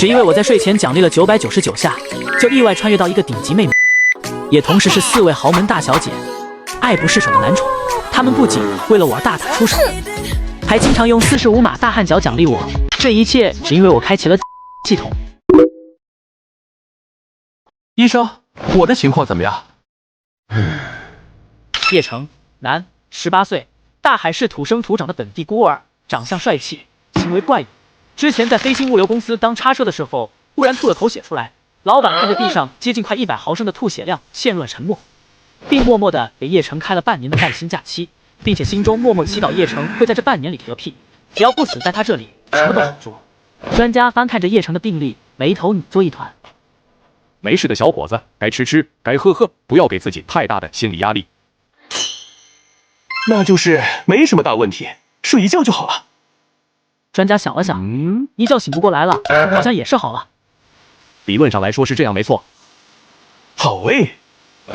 只因为我在睡前奖励了999下，就意外穿越到一个顶级妹妹，也同时是4位豪门大小姐，爱不释手的男宠。他们不仅为了我而大打出手，还经常用45码大汉脚奖励我。这一切只因为我开启了系统。医生，我的情况怎么样？叶城，男，18岁，大海市土生土长的本地孤儿，长相帅气，行为怪异。之前在飞星物流公司当叉车的时候，忽然吐了口血出来，老板看着地上接近快100毫升的吐血量，陷入了沉默，并默默地给叶城开了半年的带薪假期，并且心中默默祈祷叶城会在这半年里嗝屁，只要不死在他这里，什么都好说。专家翻看着叶城的病历，眉头拧作一团。没事的小伙子，该吃吃，该喝喝，不要给自己太大的心理压力。那就是没什么大问题，睡一觉就好了。专家想了想，一觉醒不过来了，好像也是好了。理论上来说是这样，没错。好诶。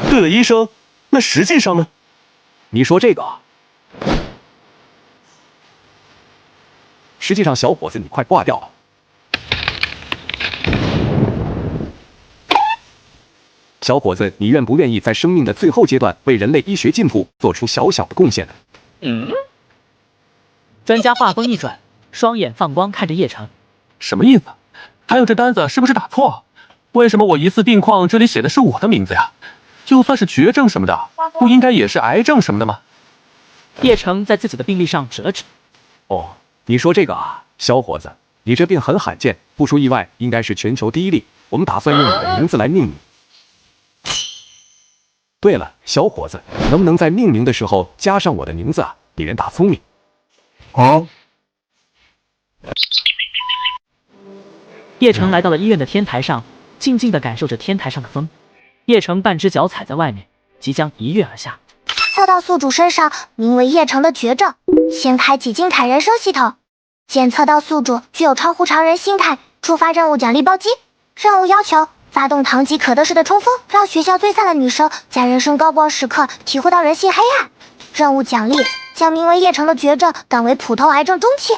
对了，医生，那实际上呢？你说这个啊？实际上，小伙子，你快挂掉了。小伙子，你愿不愿意在生命的最后阶段为人类医学进步做出小小的贡献呢？专家话锋一转，双眼放光看着叶城。什么意思？还有这单子是不是打错？为什么我疑似病况这里写的是我的名字呀？就算是绝症什么的，不应该也是癌症什么的吗？叶城在自己的病历上指了指。哦，你说这个啊，小伙子，你这病很罕见，不出意外应该是全球第一例。我们打算用你的名字来命名。对了，小伙子，能不能在命名的时候加上我的名字啊？你人大聪明。叶城来到了医院的天台上，静静地感受着天台上的风。叶城半只脚踩在外面，即将一跃而下。测到宿主身上名为叶城的绝症，先开启精彩人生系统，检测到宿主具有超乎常人心态，触发任务奖励暴击。任务要求：发动堂吉诃德式的冲锋，让学校最惨的女生在人生高光时刻体会到人性黑暗。任务奖励：将名为叶城的绝症当为普通癌症中期。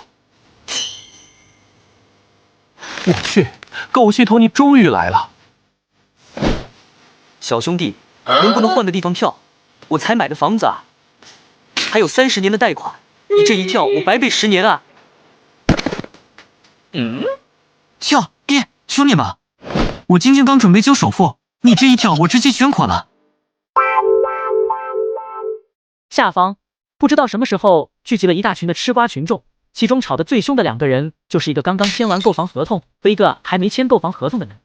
我去，狗系统你终于来了！小兄弟，能不能换个地方跳？我才买的房子啊，还有30年的贷款，你这一跳我白背10年啊！跳，爹，兄弟们，我今天刚准备交首付，你这一跳我直接全款了。下方不知道什么时候聚集了一大群的吃瓜群众，其中吵得最凶的2个人，就是一个刚刚签完购房合同和一个还没签购房合同的人。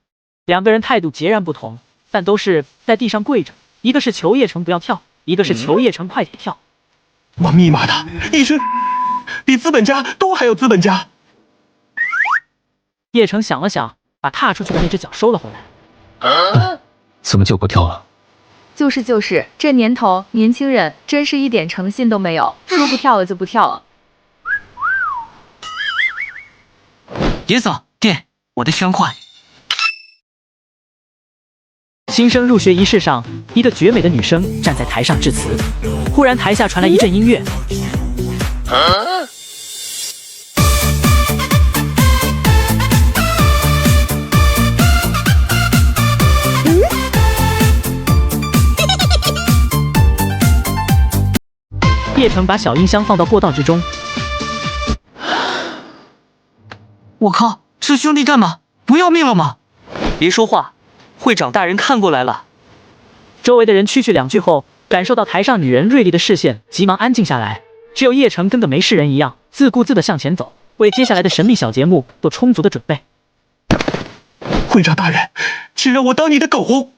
2个人态度截然不同，但都是在地上跪着，一个是求叶城不要跳，一个是求叶城快点跳。我密码的，医生，比资本家都还要资本家。叶城想了想，把踏出去的那只脚收了回来。怎么就不跳了？就是，这年头年轻人真是一点诚信都没有，说不跳了就不跳了。别走，爹，我的全款。新生入学仪式上，一个绝美的女生站在台上致辞，忽然台下传来一阵音乐。叶城把小音箱放到过道之中。我靠，这兄弟干嘛？不要命了吗？别说话，会长大人看过来了。周围的人蛐蛐2句后，感受到台上女人锐利的视线，急忙安静下来。只有叶城跟个没事人一样，自顾自地向前走，为接下来的神秘小节目做充足的准备。会长大人，请让我当你的狗。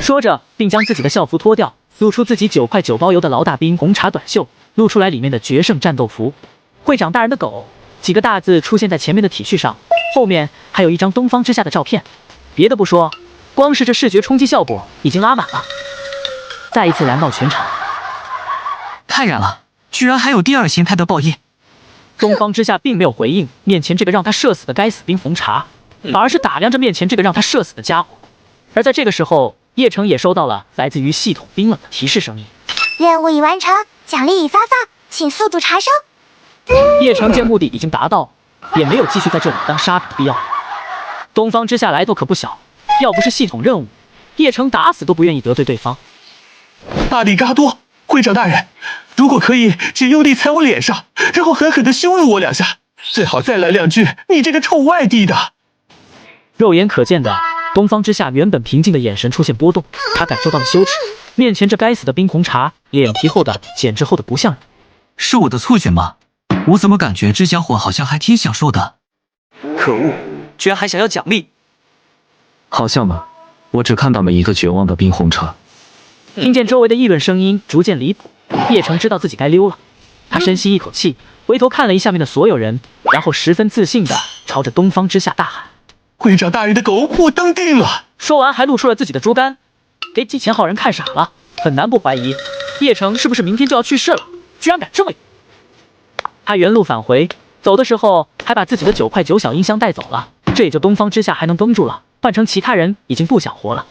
说着，并将自己的校服脱掉，露出自己9块9包邮的劳大兵红茶短袖，露出来里面的决胜战斗服。会长大人的狗几个大字出现在前面的 T 恤上，后面还有一张东方之下的照片。别的不说，光是这视觉冲击效果已经拉满了，再一次燃爆全场。太燃了，居然还有第2形态的爆印。东方之下并没有回应面前这个让他社死的该死冰红茶，反而是打量着面前这个让他社死的家伙。而在这个时候，叶城也收到了来自于系统冰冷的提示声音：任务已完成，奖励已发放，请宿主查收。叶城见目的已经达到，也没有继续在这里当沙皮的必要。东方之下来头可不小，要不是系统任务，叶城打死都不愿意得罪对方。阿里嘎多，会长大人，如果可以，只用力踩我脸上，然后狠狠地羞辱我2下，最好再来2句“你这个臭外地的”。肉眼可见的，东方之下原本平静的眼神出现波动，他感受到了羞耻。面前这该死的冰红茶，脸皮厚的简直厚的不像人。是我的错觉吗？我怎么感觉这家伙好像还挺享受的？可恶，居然还想要奖励！好像吧，我只看到了一个绝望的冰红茶。听见周围的议论声音逐渐离谱，叶城知道自己该溜了。他深吸一口气，回头看了一下面的所有人，然后十分自信的朝着东方之下大喊：“会长大人的狗，我登定了！”说完还露出了自己的猪肝，给几千号人看傻了。很难不怀疑，叶城是不是明天就要去世了？居然敢这么勇！他原路返回，走的时候还把自己的9块9小音箱带走了，这也就东方之下还能绷住了，换成其他人已经不想活了。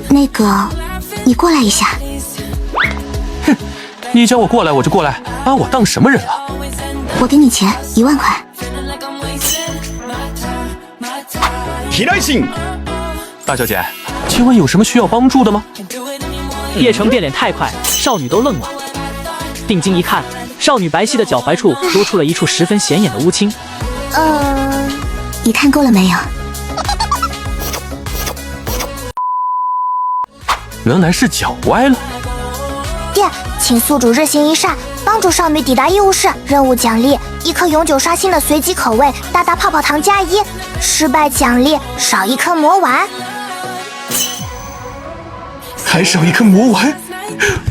那个，你过来一下。哼，你叫我过来我就过来，把我当什么人了？我给你钱，1万块。提来信，大小姐，请问有什么需要帮助的吗？叶城变脸太快，少女都愣了。定睛一看，少女白皙的脚踝处多出了一处十分显眼的乌青。你看够了没有？原来是脚歪了。爹，请宿主热心一善，帮助少女抵达医务室。任务奖励：1颗永久刷新的随机口味大大泡泡糖+1，失败奖励少1颗魔丸。还少1颗魔丸？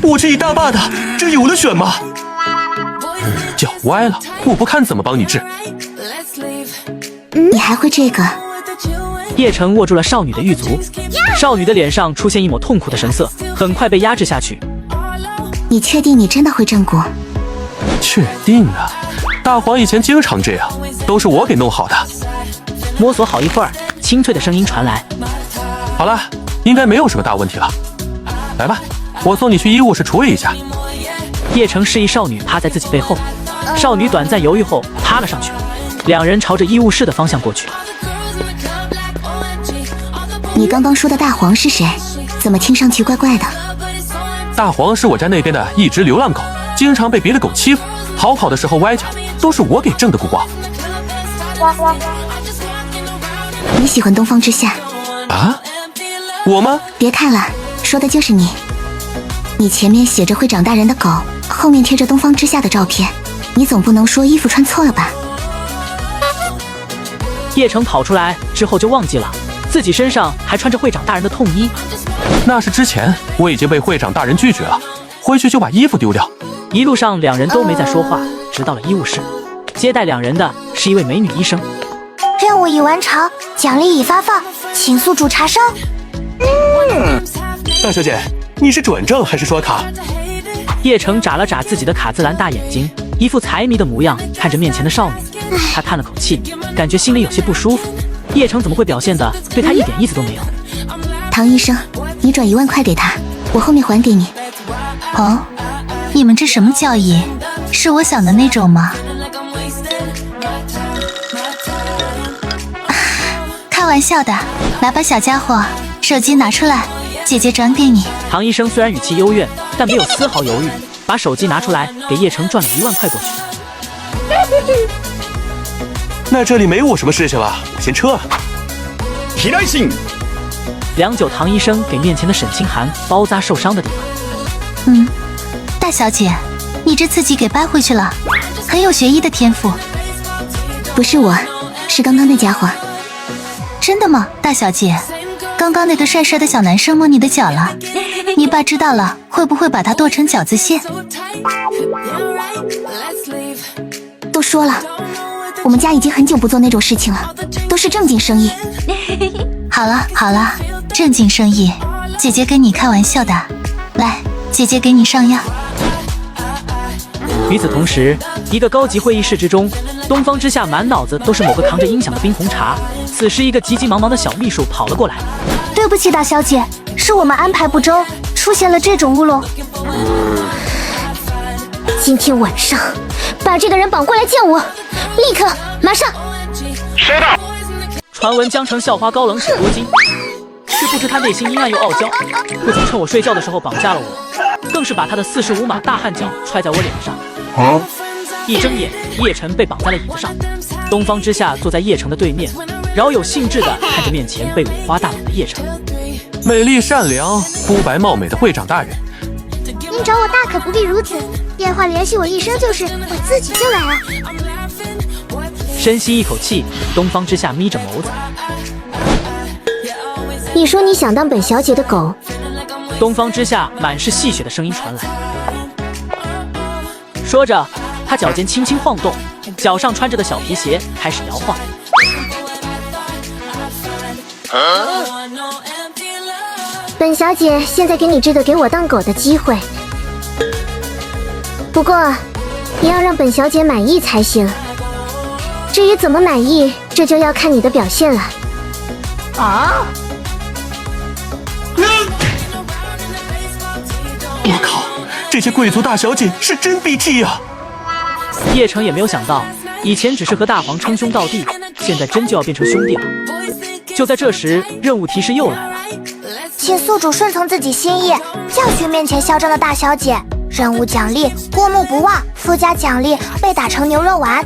我这一大把的，这有的选吗？脚歪了，我不看怎么帮你治。你还会这个？叶城握住了少女的玉足，少女的脸上出现一抹痛苦的神色，很快被压制下去。你确定你真的会正骨？确定啊，大黄以前经常这样，都是我给弄好的。摸索好一会儿，清脆的声音传来：“好了，应该没有什么大问题了。来吧，我送你去医务室处理一下。”叶城示意少女趴在自己背后，少女短暂犹豫后趴了上去，两人朝着医务室的方向过去。你刚刚说的大黄是谁？怎么听上去怪怪的？大黄是我家那边的一只流浪狗，经常被别的狗欺负，逃跑的时候歪脚，都是我给挣的骨光。你喜欢东方之下？啊？我吗？别看了，说的就是你。你前面写着会长大人的狗，后面贴着东方之下的照片，你总不能说衣服穿错了吧？叶城跑出来之后就忘记了自己身上还穿着会长大人的痛衣。那是之前我已经被会长大人拒绝了，回去就把衣服丢掉。一路上两人都没再说话，直到了医务室，接待两人的是一位美女医生。任务已完成，奖励已发放，请宿主查收。大小姐，你是转账还是刷卡？叶城眨了眨自己的卡姿兰大眼睛，一副财迷的模样，看着面前的少女，他叹了口气，感觉心里有些不舒服。叶城怎么会表现的对他一点意思都没有？唐医生，你转1万块给他，我后面还给你。哦，你们这什么教义？是我想的那种吗？开玩笑的，来吧，小家伙，手机拿出来，姐姐转给你。唐医生虽然语气幽怨，但没有丝毫犹豫，把手机拿出来给叶城转了1万块过去。那这里没我什么事情了，我先撤了。提来信。良久，唐医生给面前的沈清寒包扎受伤的地方。大小姐，你这自己给掰回去了，很有学医的天赋。不是我，是刚刚那家伙。真的吗，大小姐？刚刚那个帅帅的小男生摸你的脚了，你爸知道了会不会把他剁成饺子馅？都说了，我们家已经很久不做那种事情了，都是正经生意。好了好了，正经生意，姐姐跟你开玩笑的。来，姐姐给你上药。与此同时，一个高级会议室之中，东方之下满脑子都是某个扛着音响的冰红茶。此时，一个急急忙忙的小秘书跑了过来。对不起，大小姐，是我们安排不周，出现了这种乌龙。今天晚上把这个人绑过来见我，立刻，马上。收到。传闻江城校花高冷史多金，是不知他内心阴暗又傲娇，不仅趁我睡觉的时候绑架了我，更是把他的45码大汗脚踹在我脸上。一睁眼，叶晨被绑在了椅子上，东方之夏坐在叶城的对面，饶有兴致地看着面前被五花大绑的叶城。美丽善良、肤白貌美的会长大人，您找我大可不必如此，电话联系我一声就是，我自己就来了。深吸一口气，东方之夏眯着眸子。你说你想当本小姐的狗？东方之夏满是戏谑的声音传来。说着，他脚尖轻轻晃动，脚上穿着的小皮鞋开始摇晃。本小姐现在给你这个给我当狗的机会，不过你要让本小姐满意才行。至于怎么满意，这就要看你的表现了。啊！我靠，这些贵族大小姐是真 BT 呀！叶城也没有想到，以前只是和大黄称兄道弟，现在真就要变成兄弟了。就在这时，任务提示又来了，请宿主顺从自己心意，教训面前嚣张的大小姐。任务奖励过目不忘，附加奖励被打成牛肉丸。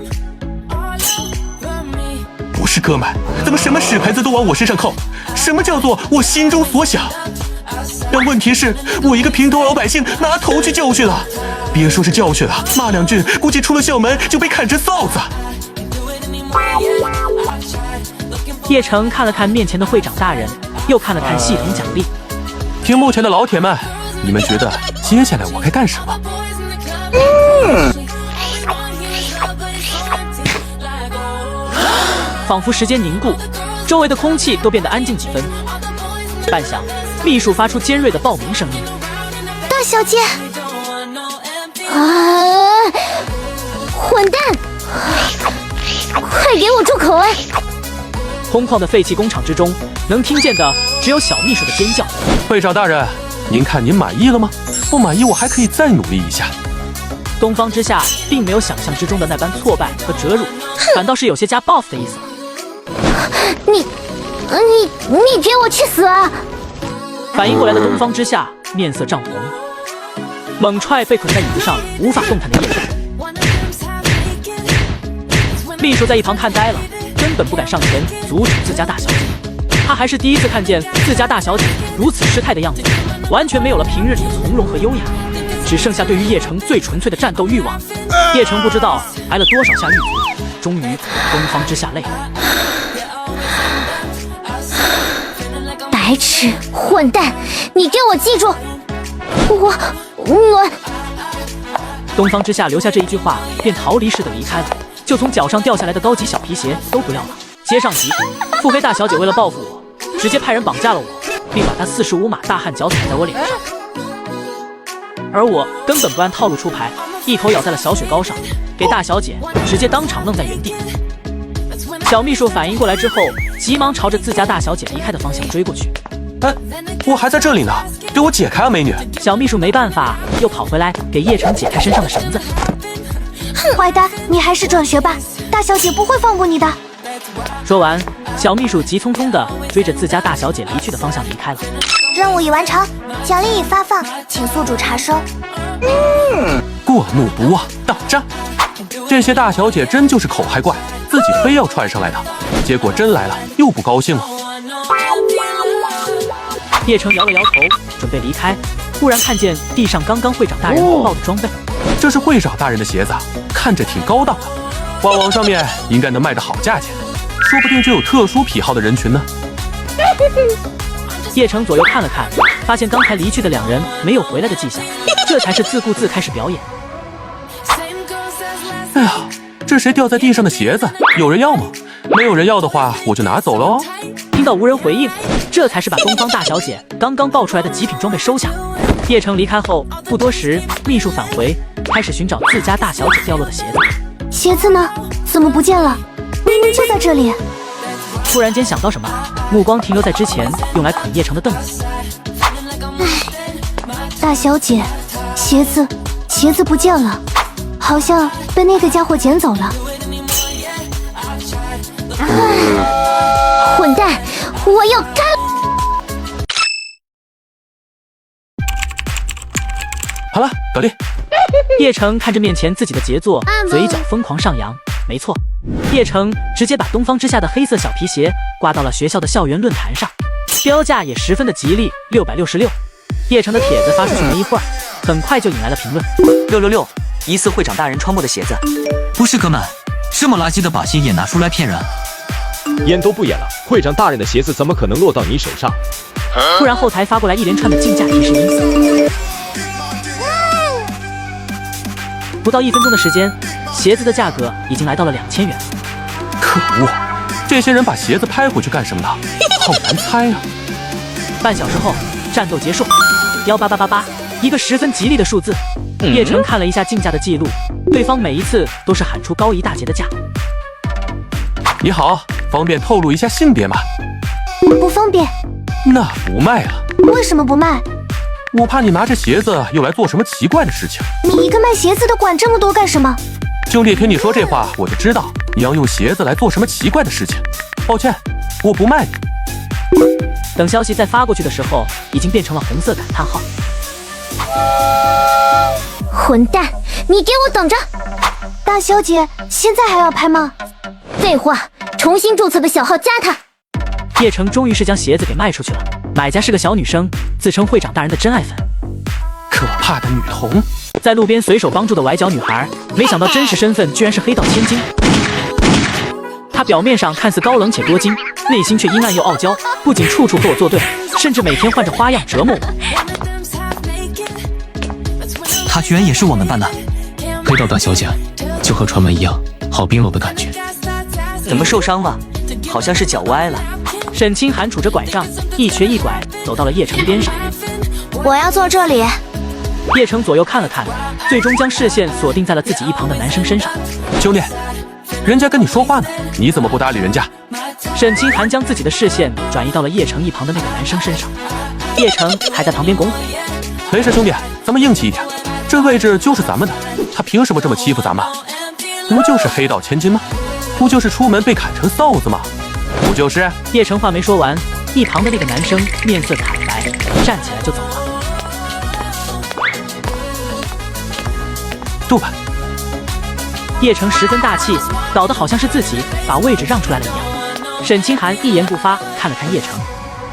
不是哥们，怎么什么屎牌子都往我身上扣？什么叫做我心中所想？但问题是，我一个平头老百姓拿头去教训了，别说是教训了，骂两句，估计出了校门就被砍成臊子。叶城看了看面前的会长大人，又看了看系统奖励。屏幕前的老铁们，你们觉得接下来我该干什么？仿佛时间凝固，周围的空气都变得安静几分。半晌，秘书发出尖锐的报名声音：“大小姐！”混蛋！快给我住口啊！空旷的废弃工厂之中，能听见的只有小秘书的尖叫。会长大人，您看您满意了吗？不满意，我还可以再努力一下。东方之夏并没有想象之中的那般挫败和折辱，反倒是有些加 buff 的意思。你给我去死啊！反应过来的东方之夏面色涨红，猛踹被捆在椅子上无法动弹的叶城。秘书在一旁看呆了，根本不敢上前阻止自家大小姐。他还是第一次看见自家大小姐如此失态的样子，完全没有了平日里的从容和优雅，只剩下对于叶城最纯粹的战斗欲望。叶城不知道挨了多少下狱卒，终于东方之夏累了。白痴混蛋，你给我记住！我东方之夏留下这一句话，便逃离似的离开了，就从脚上掉下来的高级小皮鞋都不要了。接上集，腹黑大小姐为了报复我，直接派人绑架了我，并把她45码大汗脚踩在我脸上，而我根本不按套路出牌，一口咬在了小雪糕上，给大小姐直接当场愣在原地。小秘书反应过来之后，急忙朝着自家大小姐离开的方向追过去。哎，我还在这里呢，给我解开啊，美女！小秘书没办法，又跑回来给叶城解开身上的绳子。坏蛋，你还是转学吧，大小姐不会放过你的。说完，小秘书急匆匆地追着自家大小姐离去的方向离开了。任务已完成，奖励已发放，请宿主查收。过目不忘，到账。这些大小姐真就是口嗨怪，自己非要窜上来的，结果真来了又不高兴了。叶城摇了摇头，准备离开，忽然看见地上刚刚会长大人抱的装备，这是会长大人的鞋子，看着挺高档的，官网上面应该能卖得好价钱，说不定就有特殊癖好的人群呢。叶城左右看了看，发现刚才离去的两人没有回来的迹象，这才是自顾自开始表演。哎呀，这谁掉在地上的鞋子？有人要吗？没有人要的话，我就拿走了哦。听到无人回应，这才是把东方大小姐刚刚爆出来的极品装备收下。叶城离开后不多时，秘书返回，开始寻找自家大小姐掉落的鞋子。鞋子呢？怎么不见了？明明就在这里。突然间想到什么，目光停留在之前用来捆叶城的凳子。大小姐，鞋子不见了，好像被那个家伙捡走了。混蛋，我要干！好了，搞定。叶城看着面前自己的杰作，嘴角疯狂上扬。没错，叶城直接把东方之下的黑色小皮鞋挂到了学校的校园论坛上，标价也十分的吉利，666。叶城的帖子发出去没一会儿，很快就引来了评论。666，疑似会长大人穿过的鞋子。不是哥们，这么垃圾的把戏也拿出来骗人？演都不演了，会长大人的鞋子怎么可能落到你手上？突然后台发过来一连串的竞价提示音。不到1分钟的时间，鞋子的价格已经来到了2000元。可恶，这些人把鞋子拍回去干什么呢？好难猜啊！半小时后，战斗结束，18888，一个十分吉利的数字。叶城看了一下竞价的记录，对方每一次都是喊出高一大截的价。你好，方便透露一下性别吗？不方便。那不卖了。为什么不卖？我怕你拿着鞋子又来做什么奇怪的事情。你一个卖鞋子的管这么多干什么？兄弟，听你说这话，我就知道你要用鞋子来做什么奇怪的事情。抱歉，我不卖你。等消息再发过去的时候，已经变成了红色感叹号。混蛋，你给我等着！大小姐，现在还要拍吗？废话，重新注册的小号加他。叶城终于是将鞋子给卖出去了，买家是个小女生，自称会长大人的真爱粉。可怕的女童，在路边随手帮助的崴脚女孩，没想到真实身份居然是黑道千金。她表面上看似高冷且多金，内心却阴暗又傲娇，不仅处处和我作对，甚至每天换着花样折磨我。她居然也是我们班的黑道大小姐，就和传闻一样，好冰冷的感觉。怎么受伤了？好像是脚歪了。沈清寒拄着拐杖，一瘸一拐走到了叶城边上。我要坐这里。叶城左右看了看，最终将视线锁定在了自己一旁的男生身上。兄弟，人家跟你说话呢，你怎么不搭理人家？沈清寒将自己的视线转移到了叶城一旁的那个男生身上。叶城还在旁边拱火。没事，兄弟，咱们硬气一点，这位置就是咱们的，他凭什么这么欺负咱们？不就是黑道千金吗？不就是出门被砍成臊子吗？不就是？叶城话没说完，一旁的那个男生面色惨白，站起来就走了。住吧。叶城十分大气，搞得好像是自己把位置让出来了一样。沈清寒一言不发，看了看叶城。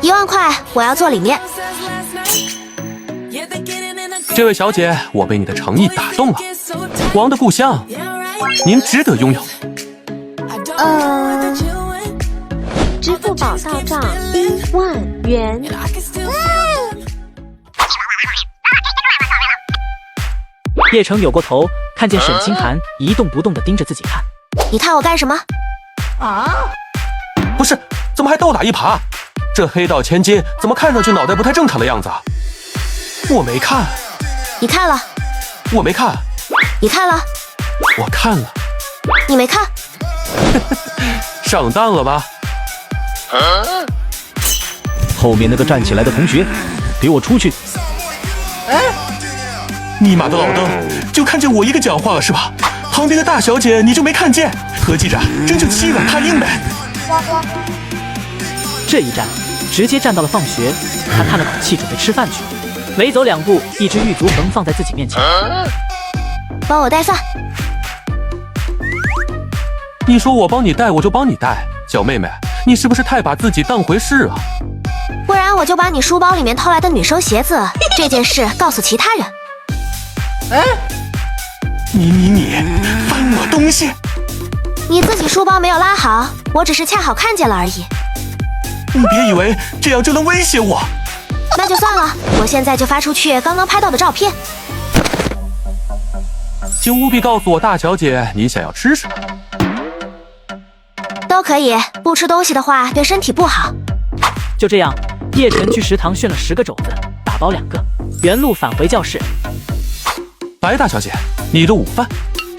1万块，我要坐里面。这位小姐，我被你的诚意打动了。王的故乡，您值得拥有。支付宝到账1万元。叶城扭过头，看见沈清寒一动不动地盯着自己看。你看我干什么？不是，怎么还倒打一耙？这黑道千金怎么看上去脑袋不太正常的样子啊？我没看。你看了？我没看。你看了？我看了。你没看？上当了吧？后面那个站起来的同学，给我出去！尼玛的老邓，就看见我一个讲话了是吧？旁边的大小姐你就没看见？何记者真就欺软怕硬呗！这一站直接站到了放学，他叹了口气，准备吃饭去。没走2步，一只玉竹横放在自己面前。帮我带饭。你说我帮你带，我就帮你带。小妹妹，你是不是太把自己当回事啊？不然我就把你书包里面偷来的女生鞋子这件事告诉其他人。你翻我东西！你自己书包没有拉好，我只是恰好看见了而已。你别以为这样就能威胁我。那就算了，我现在就发出去刚刚拍到的照片。请务必告诉我，大小姐，你想要吃什么？都可以，不吃东西的话对身体不好。就这样，叶晨去食堂炫了10个肘子，打包2个，原路返回教室。白大小姐，你的午饭。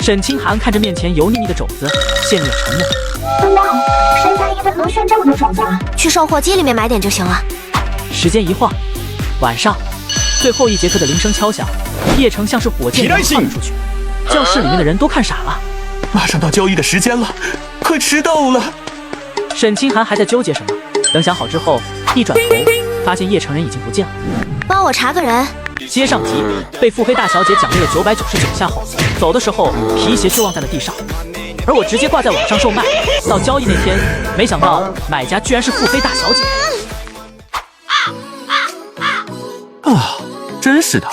沈清寒看着面前油腻腻的肘子，陷入了沉默。分量，谁家一份能炫这么多肘子啊？去售货机里面买点就行了。时间一晃，晚上，最后一节课的铃声敲响，叶城像是火箭一样窜了出去，教室里面的人都看傻了。马上到交易的时间了，快迟到了。沈清寒还在纠结什么，等想好之后，一转头发现叶城人已经不见了。帮我查个人。接上题，被腹黑大小姐奖励了999下后，走的时候皮鞋就忘在了地上，而我直接挂在网上售卖。到交易那天，没想到买家居然是腹黑大小姐。啊，真是的，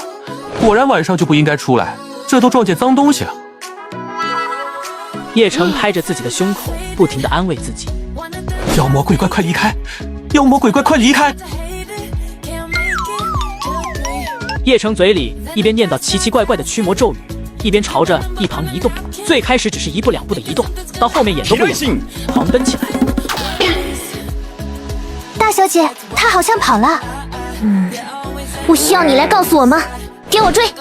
果然晚上就不应该出来，这都撞见脏东西了。叶城拍着自己的胸口，不停地安慰自己：妖魔鬼怪快离开！妖魔鬼怪快离开！叶城嘴里一边念叨奇奇怪怪的驱魔咒语，一边朝着一旁移动。最开始只是1步2步的移动，到后面演都不演了，狂奔起来。大小姐，她好像跑了。不需要你来告诉我吗？给我追，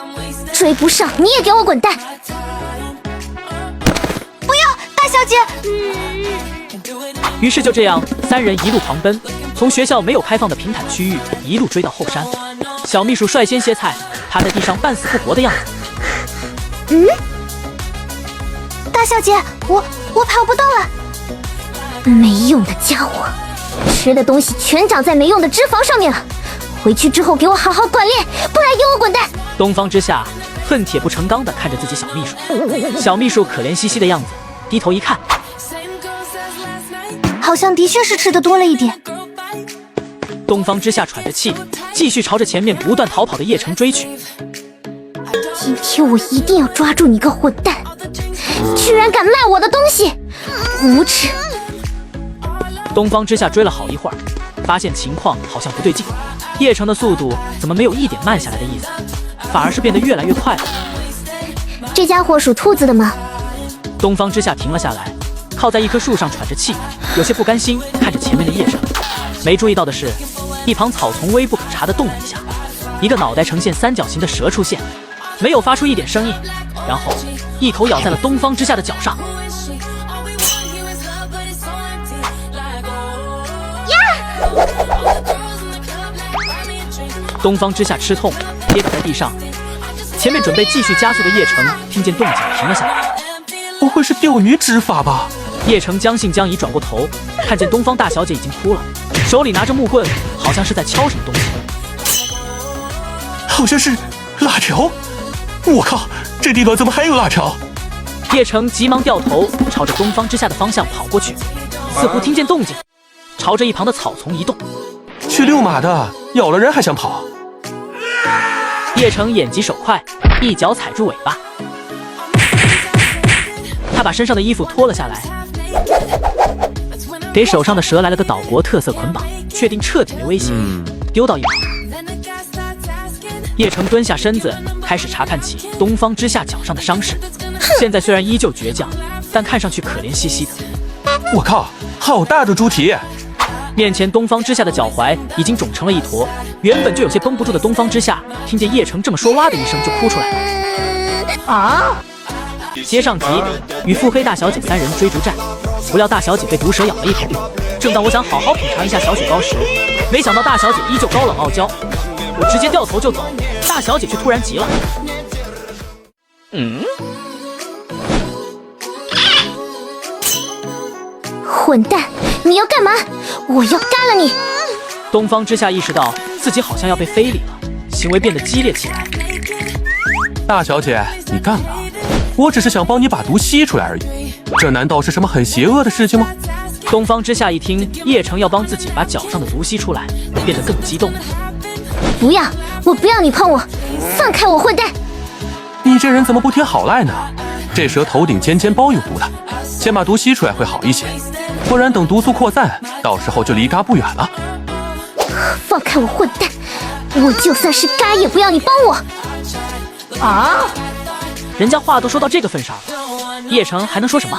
追不上你也给我滚蛋！不要，大小姐！于是就这样，3人一路狂奔，从学校没有开放的平坦区域一路追到后山。小秘书率先歇菜，趴在地上半死不活的样子。大小姐，我跑不动了。没用的家伙，吃的东西全长在没用的脂肪上面了。回去之后给我好好锻炼，不然给我滚蛋！东方之夏恨铁不成钢地看着自己小秘书，小秘书可怜兮兮的样子，低头一看，好像的确是吃的多了一点。东方之夏喘着气，继续朝着前面不断逃跑的叶城追去。今天我一定要抓住你个混蛋，居然敢卖我的东西，无耻！东方之夏追了好一会儿，发现情况好像不对劲，叶城的速度怎么没有一点慢下来的意思，反而是变得越来越快了。这家伙属兔子的吗？东方之夏停了下来，靠在一棵树上喘着气，有些不甘心看着前面的叶城。没注意到的是，一旁草丛微不可察地动了一下，一个脑袋呈现3角形的蛇出现，没有发出一点声音，然后一口咬在了东方之夏的脚上。东方之夏吃痛，跌倒在地上。前面准备继续加速的叶城听见动静停了下来。不会是钓鱼执法吧？叶城将信将疑转过头，看见东方大小姐已经哭了，手里拿着木棍，好像是在敲什么东西。好像是辣条。我靠，这地方怎么还有辣条？叶城急忙掉头，朝着东方之夏的方向跑过去，似乎听见动静，朝着一旁的草丛移动。去遛马的，咬了人还想跑？叶城眼疾手快，一脚踩住尾巴，他把身上的衣服脱了下来，给手上的蛇来了个岛国特色捆绑，确定彻底没威胁，丢到一旁。叶城蹲下身子，开始查看起东方之夏脚上的伤势。现在虽然依旧倔强，但看上去可怜兮兮的。我靠，好大的猪蹄！面前东方之夏的脚踝已经肿成了一坨，原本就有些绷不住的东方之夏，听见叶城这么说，哇的一声就哭出来了。接上题，与腹黑大小姐3人追逐战，不料大小姐被毒蛇咬了一口。正当我想好好品尝一下小雪糕时，没想到大小姐依旧高冷傲娇，我直接掉头就走，大小姐却突然急了。混蛋，你要干嘛？我要干了你！东方之夏意识到自己好像要被非礼了，行为变得激烈起来。大小姐，你干嘛？我只是想帮你把毒吸出来而已，这难道是什么很邪恶的事情吗？东方之夏一听叶城要帮自己把脚上的毒吸出来，变得更激动。不要，我不要你碰我，放开我，混蛋！你这人怎么不听好赖呢？这蛇头顶尖尖包有毒的，先把毒吸出来会好一些，不然等毒素扩散，到时候就离嘎不远了。放开我，混蛋！我就算是嘎也不要你帮我！人家话都说到这个份上了，叶城还能说什么？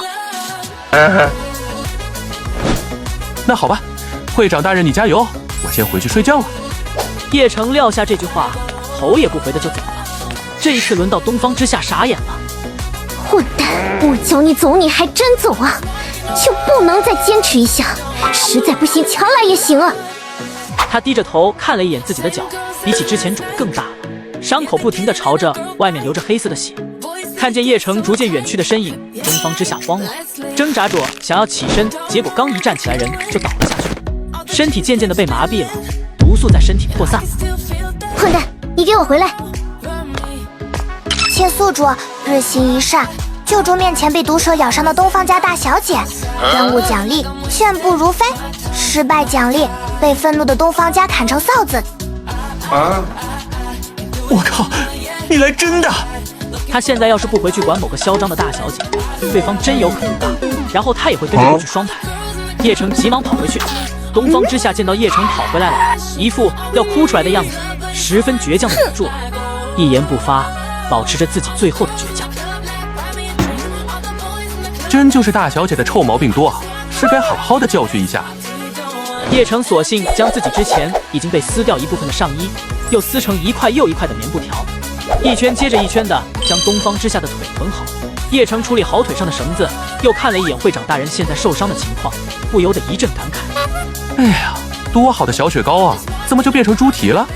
那好吧，会长大人你加油，我先回去睡觉了。叶城撂下这句话，头也不回的就走了。这一次轮到东方之夏傻眼了。混蛋，我叫你走你还真走啊？就不能再坚持一下？实在不行强来也行啊。他低着头看了一眼自己的脚，比起之前肿得更大了，伤口不停地朝着外面流着黑色的血。看见叶城逐渐远去的身影，东方之夏慌了，挣扎着想要起身，结果刚一站起来，人就倒了下去，身体渐渐地被麻痹了，毒素在身体扩散了。混蛋，你给我回来！切宿主日行一善，救助面前被毒蛇咬伤的东方家大小姐。任务奖励：健步如飞。失败奖励：被愤怒的东方家砍成臊子。我靠，你来真的！他现在要是不回去管某个嚣张的大小姐，对方真有可能打，然后他也会跟着过去双排。叶城急忙跑回去，东方之夏见到叶城跑回来了，一副要哭出来的样子，十分倔强地忍住了，一言不发，保持着自己最后的倔强。真就是大小姐的臭毛病多，是该好好的教训一下。叶城索性将自己之前已经被撕掉一部分的上衣，又撕成一块又一块的棉布条，一圈接着一圈的将东方之夏的腿捆好。叶城处理好腿上的绳子，又看了一眼会长大人现在受伤的情况，不由得一阵感慨。哎呀，多好的小雪糕啊，怎么就变成猪蹄了？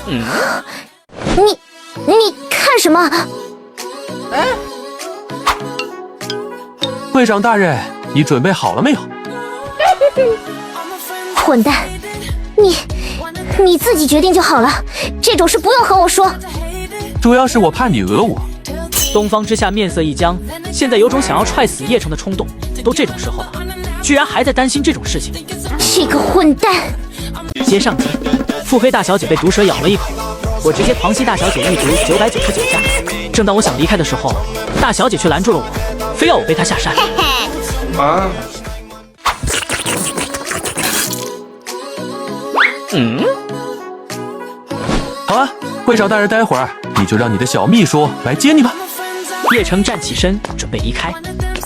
你看什么？会长大人，你准备好了没有？混蛋，你自己决定就好了，这种事不用和我说。主要是我怕你讹我。东方之夏面色一僵，现在有种想要踹死叶城的冲动。都这种时候了，居然还在担心这种事情。这个混蛋！接上集，腹黑大小姐被毒蛇咬了一口，我直接狂吸大小姐一毒999下。正当我想离开的时候，大小姐却拦住了我，非要我背她下山。好啊，会长大人，待会儿你就让你的小秘书来接你吧。叶城站起身准备离开，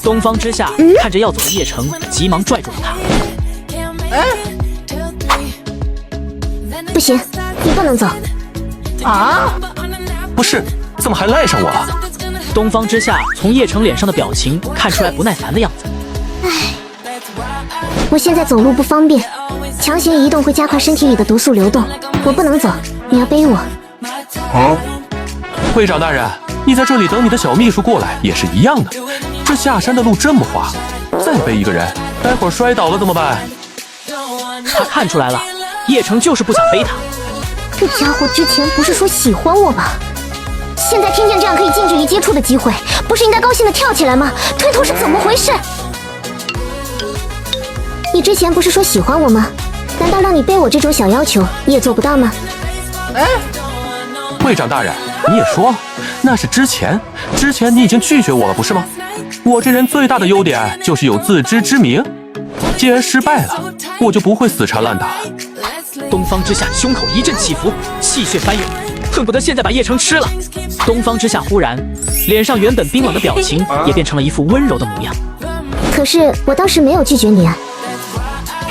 东方之夏看着要走的叶城，急忙拽住了他。不行，你不能走。不是，怎么还赖上我啊？东方之夏从叶城脸上的表情看出来不耐烦的样子。我现在走路不方便，强行移动会加快身体里的毒素流动，我不能走，你要背我。会长大人，你在这里等你的小秘书过来也是一样的。这下山的路这么滑，再背一个人，待会儿摔倒了怎么办？他看出来了，叶城就是不想背他。这家伙之前不是说喜欢我吗？现在听见这样可以近距离接触的机会，不是应该高兴的跳起来吗？推头是怎么回事？你之前不是说喜欢我吗？难道让你背我这种小要求你也做不到吗？会长大人，你也说了，那是之前你已经拒绝我了，不是吗？我这人最大的优点就是有自知之明，既然失败了，我就不会死缠烂打。东方之夏胸口一阵起伏，气血翻涌，恨不得现在把叶城吃了。东方之夏忽然脸上原本冰冷的表情也变成了一副温柔的模样。可是我当时没有拒绝你啊。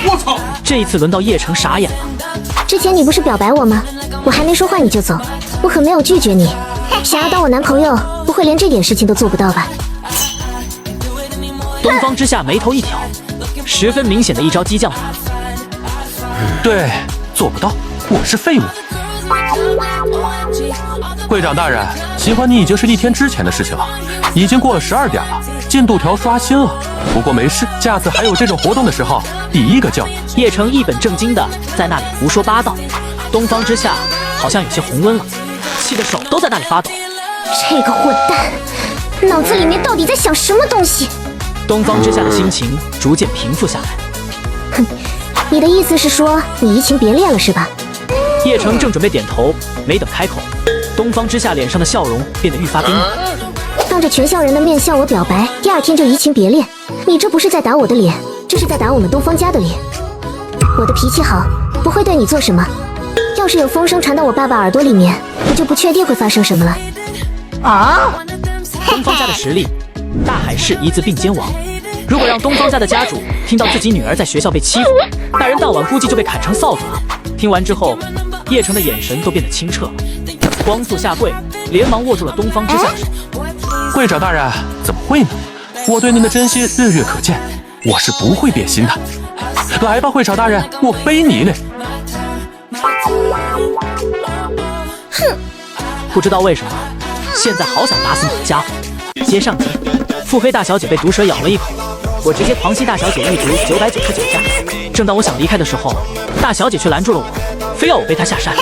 我操！这一次轮到叶城傻眼了。之前你不是表白我吗？我还没说话你就走，我可没有拒绝你。想要当我男朋友，不会连这点事情都做不到吧？东方之夏眉头一挑，十分明显的一招激将法。对，做不到，我是废物。会长大人，喜欢你已经是1天之前的事情了，已经过了12点了，进度条刷新了。不过没事，下次还有这种活动的时候，第一个叫你。叶城一本正经的在那里胡说八道，东方之夏好像有些红温了，气得手都在那里发抖。这个混蛋，脑子里面到底在想什么东西？东方之夏的心情逐渐平复下来。哼，你的意思是说你移情别恋了是吧？叶城正准备点头，没等开口，东方之夏脸上的笑容变得愈发冰冷。当着全校人的面向我表白，第2天就移情别恋，你这不是在打我的脸，这是在打我们东方家的脸。我的脾气好，不会对你做什么。要是有风声传到我爸爸耳朵里面，我就不确定会发生什么了。东方家的实力，大海市一字并肩王。如果让东方家的家主听到自己女儿在学校被欺负，大人当晚估计就被砍成臊子了。听完之后，叶城的眼神都变得清澈了，光速下跪，连忙握住了东方之夏的手。会长大人，怎么会呢？我对您的真心日月可见，我是不会变心的。来吧，会长大人，我背你嘞。哼！不知道为什么，现在好想打死你这家伙。接上集，腹黑大小姐被毒蛇咬了一口，我直接狂吸大小姐一毒999下。正当我想离开的时候，大小姐却拦住了我，非要我背她下山。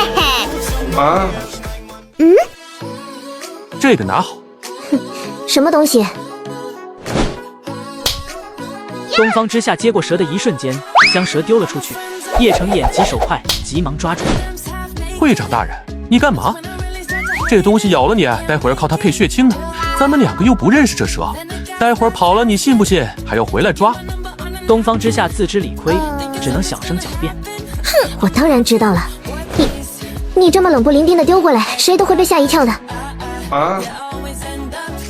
这个拿好。什么东西？东方之夏接过蛇的一瞬间，将蛇丢了出去。叶城眼疾手快，急忙抓住。会长大人，你干嘛？这东西咬了你，待会儿靠它配血清呢。咱们2个又不认识这蛇，待会儿跑了，你信不信还要回来抓？东方之夏自知理亏，只能小声狡辩。哼，我当然知道了。你这么冷不丁的丢过来，谁都会被吓一跳的。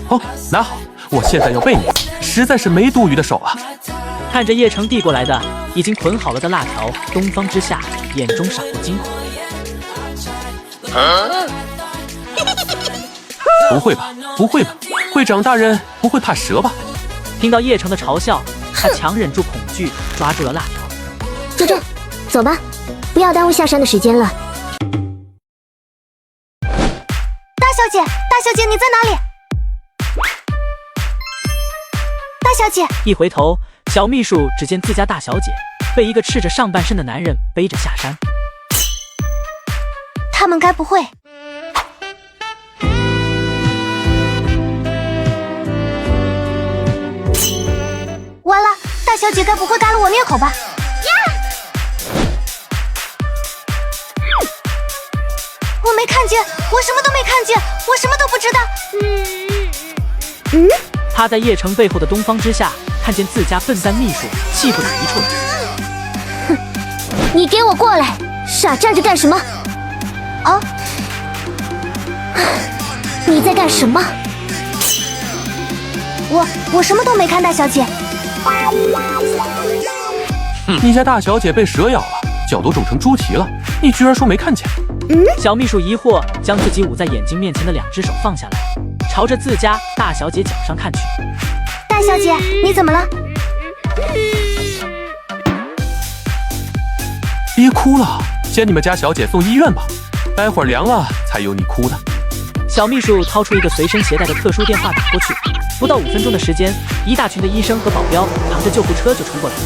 哦，拿好，我现在要背你，实在是没多余的手了。看着叶城递过来的已经捆好了的辣条，东方之夏眼中闪过惊恐。不会吧，不会吧，会长大人不会怕蛇吧？听到叶城的嘲笑，他强忍住恐惧，抓住了辣条。就这，走吧，不要耽误下山的时间了。大小姐，你在哪里？大小姐，一回头，小秘书只见自家大小姐被一个赤着上半身的男人背着下山。他们该不会……完了，大小姐该不会嘎了我灭口吧？我没看见，我什么都没看见，我什么都不知道。他在叶城背后的东方之夏看见自家笨蛋秘书，气不打一处来。哼，你给我过来，傻站着干什么？啊？你在干什么？我什么都没看，大小姐。你家大小姐被蛇咬了，脚都肿成猪蹄了，你居然说没看见？小秘书疑惑，将自己捂在眼睛面前的2只手放下来，朝着自家大小姐脚上看去。大小姐，你怎么了？别哭了，先你们家小姐送医院吧，待会儿凉了才有你哭的。小秘书掏出一个随身携带的特殊电话打过去，不到5分钟的时间，一大群的医生和保镖扛着救护车就冲过来了。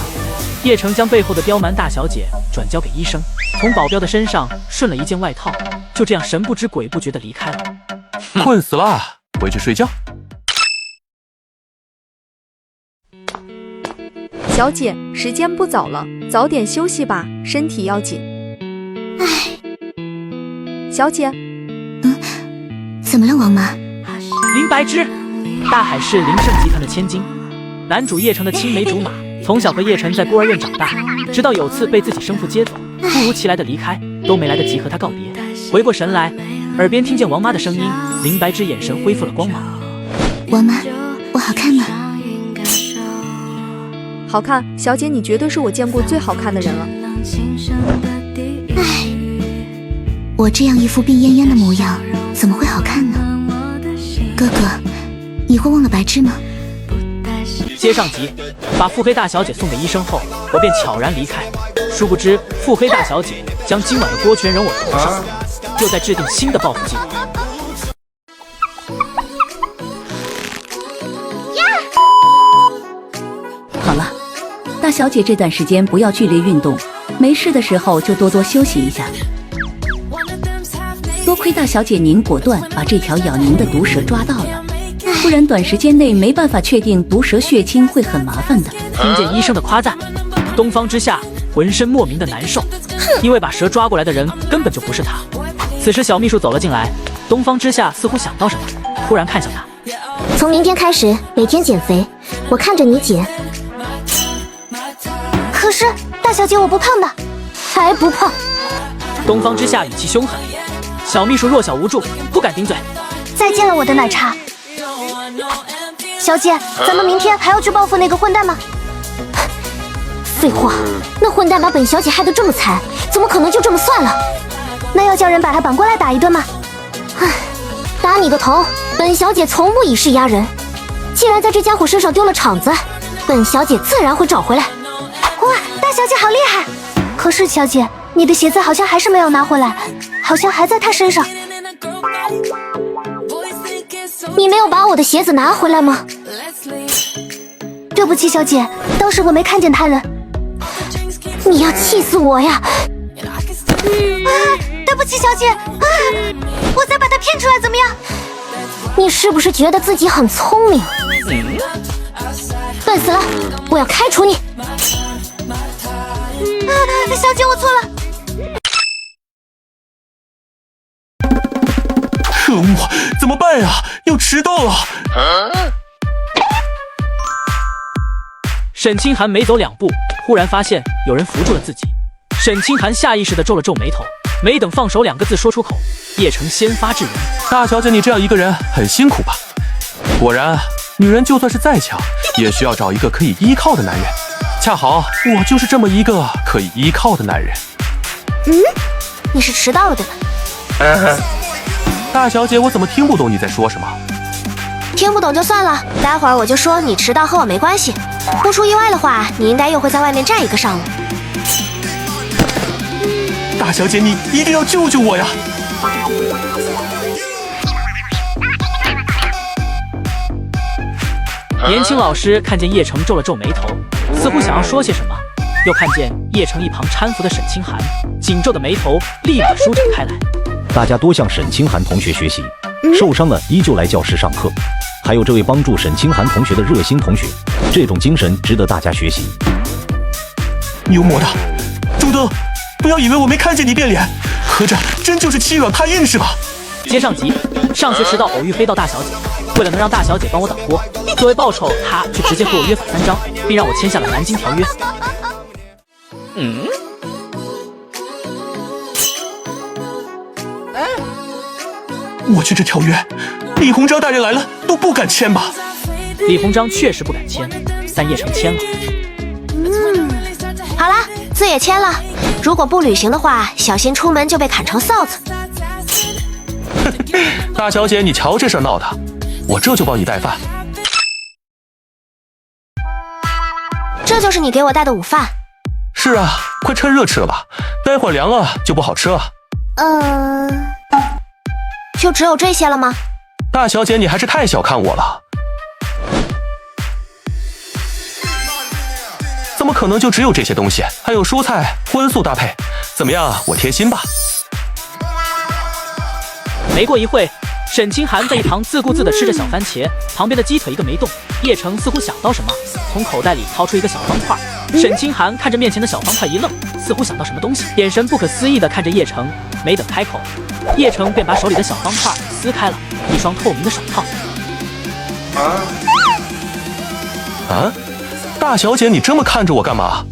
叶城将背后的刁蛮大小姐转交给医生，从保镖的身上顺了一件外套，就这样神不知鬼不觉地离开了。困死了，回去睡觉。小姐，时间不早了，早点休息吧，身体要紧。唉，小姐，怎么了，王妈？林白芝，大海市林盛集团的千金，男主叶城的青梅竹马，从小和叶晨在孤儿院长大，直到有次被自己生父接走，突如其来的离开，都没来得及和他告别。回过神来，耳边听见王妈的声音，林白芝眼神恢复了光芒。王妈，我好看吗？好看，小姐，你绝对是我见过最好看的人了。唉，我这样一副病恹恹的模样，怎么会好看呢？哥哥，你会忘了白芝吗？接上集，把腹黑大小姐送给医生后，我便悄然离开。殊不知，腹黑大小姐将今晚的锅全扔我头上，又在制定新的报复计划。好了，大小姐这段时间不要剧烈运动，没事的时候就多多休息一下。多亏大小姐您果断把这条咬您的毒蛇抓到了，不然短时间内没办法确定毒蛇血清会很麻烦的。听见医生的夸赞，东方之夏浑身莫名的难受，因为把蛇抓过来的人根本就不是他。此时小秘书走了进来，东方之夏似乎想到什么，突然看向他。从明天开始每天减肥，我看着你减。可是大小姐我不胖的，才不胖。东方之夏语气凶狠，小秘书弱小无助，不敢顶嘴。再见了我的奶茶。小姐，咱们明天还要去报复那个混蛋吗？废话，那混蛋把本小姐害得这么惨，怎么可能就这么算了？那要叫人把他绑过来打一顿吗？唉，打你个头！本小姐从不以势压人，既然在这家伙身上丢了场子，本小姐自然会找回来。哇，大小姐好厉害！可是小姐，你的鞋子好像还是没有拿回来，好像还在她身上。你没有把我的鞋子拿回来吗？对不起，小姐，当时我没看见他人。你要气死我呀！对不起，小姐，我再把他骗出来怎么样？你是不是觉得自己很聪明？笨死了！我要开除你！小姐，我错了。可恶，怎么办呀？要迟到了！沈清寒没走2步，忽然发现有人扶住了自己。沈清寒下意识地皱了皱眉头，没等放手2个字说出口，叶城先发制人。大小姐，你这样一个人很辛苦吧？果然，女人就算是再强，也需要找一个可以依靠的男人。恰好我就是这么一个可以依靠的男人。你是迟到了对吧？大小姐，我怎么听不懂你在说什么？听不懂就算了，待会儿我就说你迟到和我没关系。不出意外的话，你应该又会在外面站1个上午。大小姐，你一定要救救我呀！年轻老师看见叶城皱了皱眉头，似乎想要说些什么，又看见叶城一旁搀扶的沈清寒，紧皱的眉头立马舒展开来。大家多向沈清寒同学学习，受伤了依旧来教室上课。还有这位帮助沈清寒同学的热心同学，这种精神值得大家学习。牛魔的，周德，不要以为我没看见你变脸，合着真就是欺软怕硬是吧？接上集，上学迟到偶遇黑道大小姐，为了能让大小姐帮我挡锅，作为报酬，她却直接和我约法3章，并让我签下了南京条约。我去，这条约，李鸿章大人来了都不敢签吧？李鸿章确实不敢签，但叶城签了。好啦，字也签了，如果不履行的话，小心出门就被砍成臊子。大小姐，你瞧这事儿闹的，我这就帮你带饭。这就是你给我带的午饭？是啊，快趁热吃了吧，待会儿凉了就不好吃了。就只有这些了吗？大小姐，你还是太小看我了。怎么可能就只有这些东西？还有蔬菜、荤素搭配，怎么样？我贴心吧？没过一会，沈清寒在一旁自顾自地吃着小番茄，旁边的鸡腿一个没动。叶城似乎想到什么，从口袋里掏出一个小方块。沈清寒看着面前的小方块一愣，似乎想到什么东西，眼神不可思议地看着叶城。没等开口，叶城便把手里的小方块撕开了，一双透明的手套。大小姐，你这么看着我干嘛？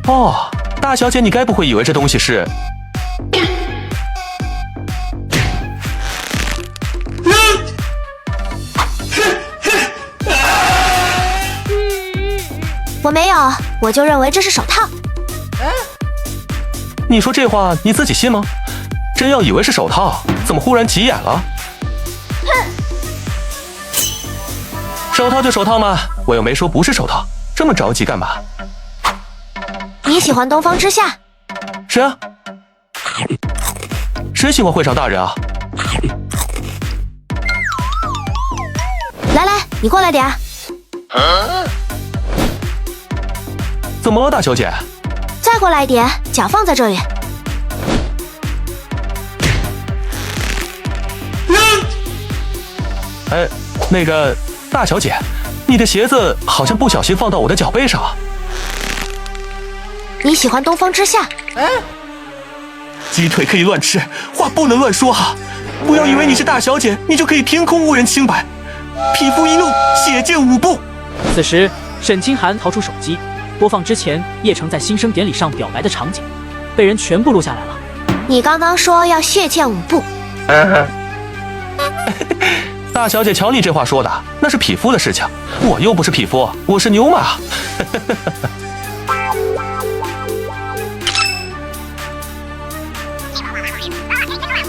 哦，大小姐，你该不会以为这东西是……我没有，我就认为这是手套。你说这话你自己信吗？真要以为是手套，怎么忽然急眼了？手套就手套嘛，我又没说不是手套，这么着急干嘛？你喜欢东方之夏？谁啊？谁喜欢会长大人啊？来来，你过来点。怎么了，大小姐？再过来一点，脚放在这里。那个大小姐，你的鞋子好像不小心放到我的脚背上了。你喜欢东方之夏？鸡腿可以乱吃，话不能乱说哈！不要以为你是大小姐，你就可以凭空误人清白。匹夫一怒，血溅5步。此时，沈清寒掏出手机，播放之前叶城在新生典礼上表白的场景，被人全部录下来了。你刚刚说要血溅5步。大小姐，瞧你这话说的，那是匹夫的事情，我又不是匹夫，我是牛马。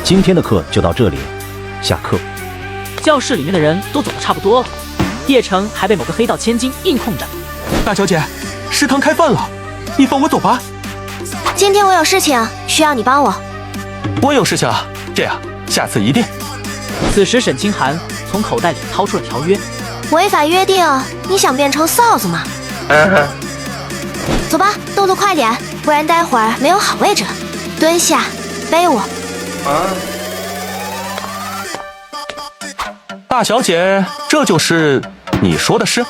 今天的课就到这里了，下课。教室里面的人都走得差不多了，叶城还被某个黑道千金硬控着。大小姐，食堂开饭了，你放我走吧。今天我有事情需要你帮我。我有事情啊，这样下次一定。此时沈清寒从口袋里掏出了条约，违反约定，你想变成臊子吗？走吧，动作快点，不然待会儿没有好位置了。蹲下，背我。大小姐，这就是你说的事？